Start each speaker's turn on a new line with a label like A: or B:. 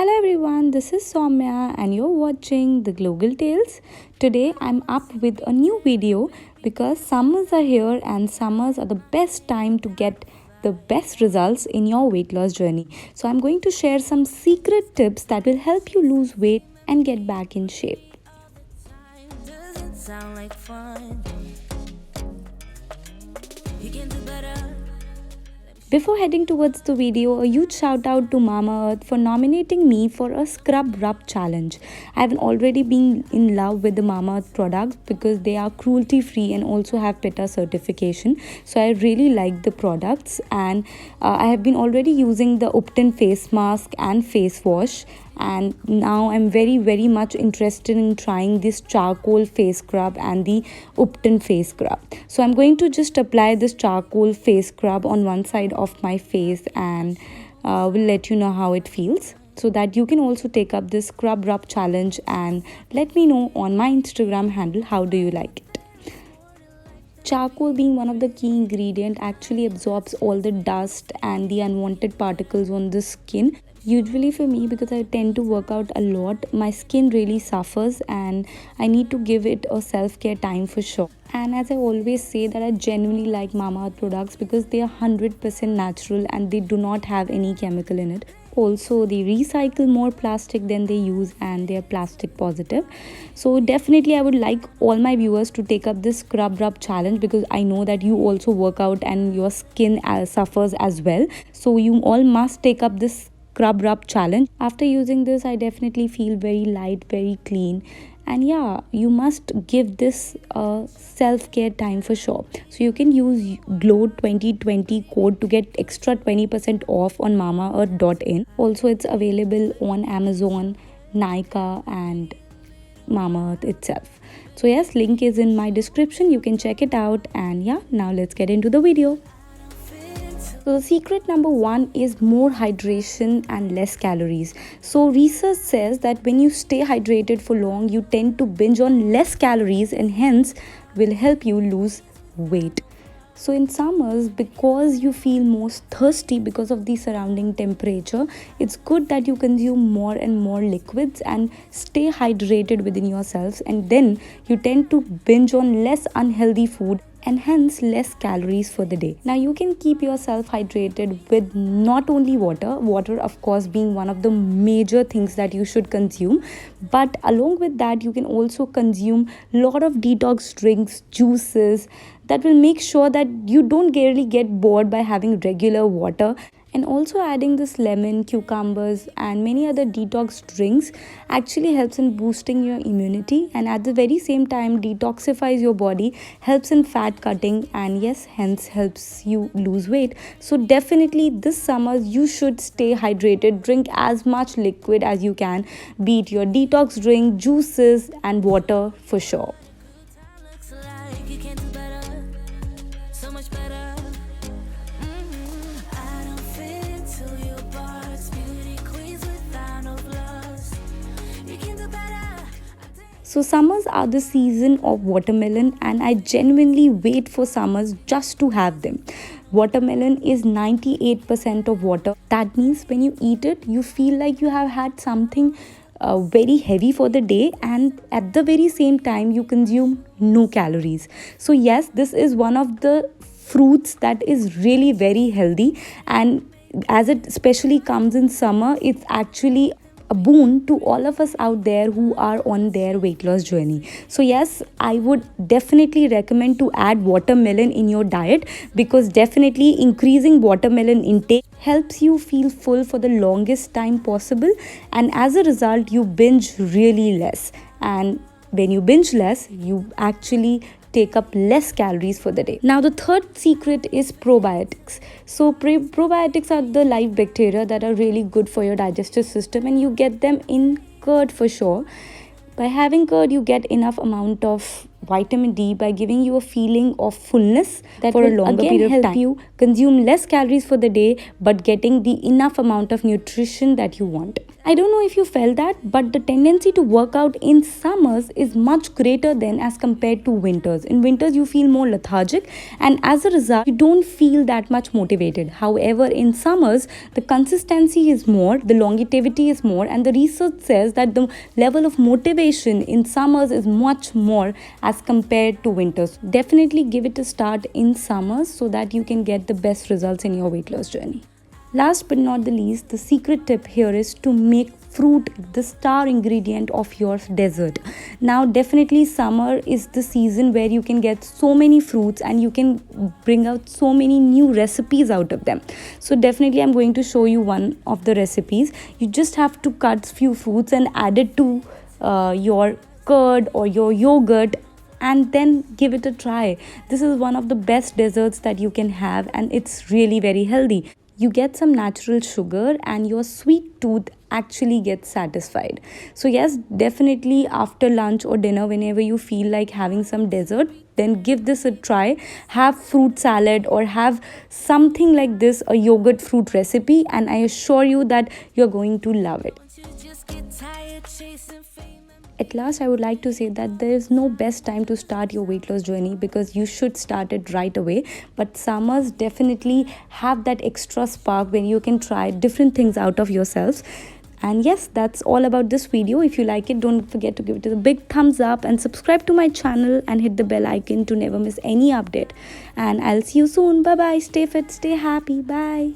A: Hello everyone, this is Soumya and you're watching the Global Tales. Today I'm up with a new video because summers are here and summers are the best time to get the best results in your weight loss journey. So I'm going to share some secret tips that will help you lose weight and get back in shape.
B: Doesn't sound like fun. You can do better.
A: Before heading towards the video, a huge shout out to Mama Earth for nominating me for a scrub rub challenge. I've already been in love with the Mama Earth products because they are cruelty free and also have PETA certification. So I really like the products, and I have been already using the Upton face mask and face wash, and now I'm very much interested in trying this charcoal face scrub and the Upton face scrub. So I'm going to just apply this charcoal face scrub on one side of my face, and will let you know how it feels, so that you can also take up this scrub rub challenge and let me know on my Instagram handle how do you like it. Charcoal, being one of the key ingredient, actually absorbs all the dust and the unwanted particles on the skin. Usually for me, because I tend to work out a lot, my skin really suffers and I need to give it a self-care time for sure. And as I always say, that I genuinely like Mama Earth products because they are 100% natural and they do not have any chemical in it. Also, they recycle more plastic than they use and they are plastic positive. So definitely I would like all my viewers to take up this scrub rub challenge, because I know that you also work out and your skin suffers as well. So you all must take up this scrub rub challenge. After using this, I definitely feel very light, very clean, and yeah, you must give this a self-care time for sure. So you can use glow 2020 code to get extra 20% off on mamaearth.in. Also, it's available on Amazon, Nykaa, and Mama Earth itself. So yes, link is in my description, you can check it out. And yeah, now let's get into the video. So the secret number one is more hydration and less calories. So research says that when you stay hydrated for long, you tend to binge on less calories and hence will help you lose weight. So in summers, because you feel most thirsty because of the surrounding temperature, it's good that you consume more and more liquids and stay hydrated within yourselves, and then you tend to binge on less unhealthy food and hence less calories for the day. Now you can keep yourself hydrated with not only water of course being one of the major things that you should consume, but along with that you can also consume a lot of detox drinks, juices, that will make sure that you don't really get bored by having regular water. And also adding this lemon, cucumbers and many other detox drinks actually helps in boosting your immunity, and at the very same time detoxifies your body, helps in fat cutting, and yes, hence helps you lose weight. So definitely this summer you should stay hydrated, drink as much liquid as you can, be it your detox drink, juices and water for sure.
B: Looks like you can do better. So much better. I don't fit into your box. Beauty queens without no flaws. You can do better.
A: So summers are the season of watermelon, and I genuinely wait for summers just to have them. Watermelon is 98% of water. That means when you eat it, you feel like you have had something very heavy for the day, and at the very same time you consume no calories. So yes, this is one of the fruits that is really very healthy, and as it especially comes in summer, it's actually a boon to all of us out there who are on their weight loss journey. So yes, I would definitely recommend to add watermelon in your diet, because definitely increasing watermelon intake helps you feel full for the longest time possible, and as a result you binge really less, and when you binge less you actually take up less calories for the day. Now the third secret is probiotics. So probiotics are the live bacteria that are really good for your digestive system, and you get them in curd for sure. By having curd you get enough amount of vitamin D by giving you a feeling of fullness that for a
B: will
A: longer
B: again
A: period of
B: help
A: time. You consume less calories for the day but getting the enough amount of nutrition that you want. I don't know if you felt that, but the tendency to work out in summers is much greater than as compared to winters. In winters, you feel more lethargic, and as a result, you don't feel that much motivated. However, in summers, the consistency is more, the longevity is more, and the research says that the level of motivation in summers is much more as compared to winters. Definitely give it a start in summers so that you can get the best results in your weight loss journey. Last but not the least, the secret tip here is to make fruit the star ingredient of your dessert. Now, definitely, summer is the season where you can get so many fruits and you can bring out so many new recipes out of them. So, definitely, I'm going to show you one of the recipes. You just have to cut few fruits and add it to your curd or your yogurt and then give it a try. This is one of the best desserts that you can have, and it's really very healthy. You get some natural sugar and your sweet tooth actually gets satisfied. So yes, definitely after lunch or dinner, whenever you feel like having some dessert, then give this a try. Have fruit salad or have something like this, a yogurt fruit recipe, and I assure you that you're going to love it.
B: You just get tired chasing fame.
A: At last, I would like to say that there is no best time to start your weight loss journey because you should start it right away. But summers definitely have that extra spark when you can try different things out of yourselves. And yes, that's all about this video. If you like it, don't forget to give it a big thumbs up and subscribe to my channel and hit the bell icon to never miss any update. And I'll see you soon. Bye bye. Stay fit, stay happy. Bye.